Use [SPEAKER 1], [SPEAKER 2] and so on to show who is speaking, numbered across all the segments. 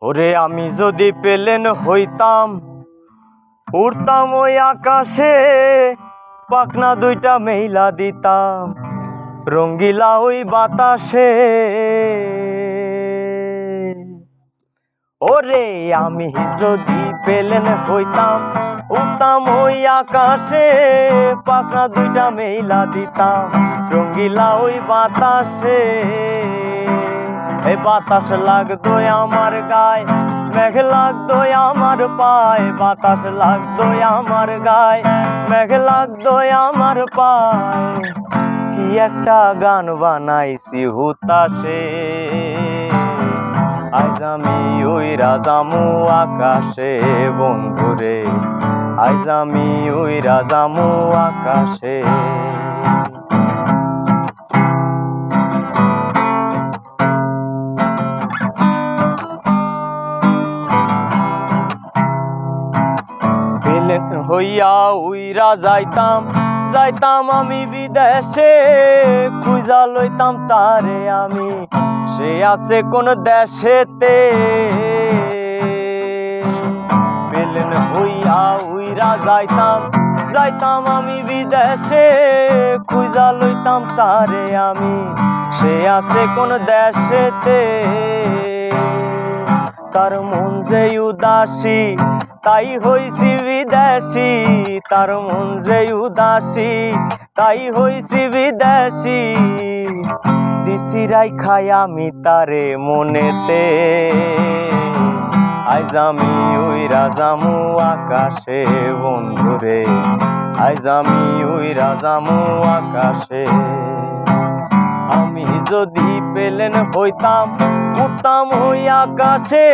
[SPEAKER 1] ওরে আমি যদি পেলেন হইতাম, উড়তাম ওই আকাশে, পাখনা দুইটা মেইলা দিতাম রঙ্গিলা ওই বাতাসে। ওরে আমি যদি পেলেন হইতাম, উড়তাম ওই আকাশে, পাখনা দুইটা মেইলা দিতাম রঙ্গিলা ওই বাতাসে। এই বাতাস লাগতো আমার গায়ে, মেঘ লাগতো আমার পায়ে, বাতাস লাগতো আমার গায়ে, মেঘ লাগতো আমার পায়ে। কি একটা গান বানাইছি হুতাশে, আজ আমি উইরা যামু আকাশে বন্ধুরে, আজ আমি উইরা যামু আকাশে। পেলেন হইয়া উইরা যাইতাম, যাইতাম আমি বিদেশে, খুঁজা লইতাম তারে আমি, সে আছে কোন দেশেতে। পেলেন হইয়া উইরা যাইতাম, যাইতাম আমি বিদেশে, খুঁজা লইতাম তারে আমি, সে আছে কোন দেশেতে। তার মন যে উদাসী তাই হইছি বিদেশি, তার মন যে উদাসী তাই হইছি বিদেশি। দিছি রাইখাই আমি তারে মনেতে, আজ আমি উইরা যামু আকাশে বন্ধুরে, আজ আমি উইরা যামু আকাশে। আমি যদি পেলেন হইতাম, উড়তাম ওই আকাশে,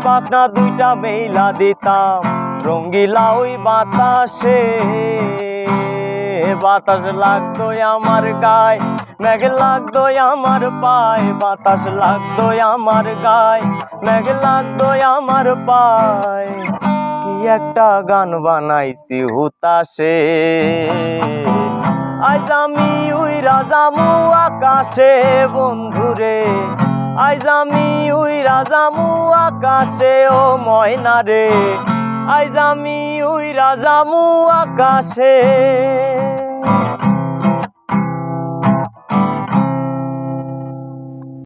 [SPEAKER 1] পাখনা দুইটা মেইলা দিতাম রঙ্গিলা ওই বাতাসে। বাতাস লাগতো আমার গায়ে, মেঘ লাগতো আমার পায়ে, বাতাস লাগতো আমার গায়ে, মেঘ লাগতো আমার পায়ে। কি একটা গান বানাইছি হুতাশে, আজ আমি উইরা যামু আকাশে বন্ধুরে, আজ আমি উইরা যামু আকাশে। ও ময়না রে, আজ আমি উইরা যামু আকাশে।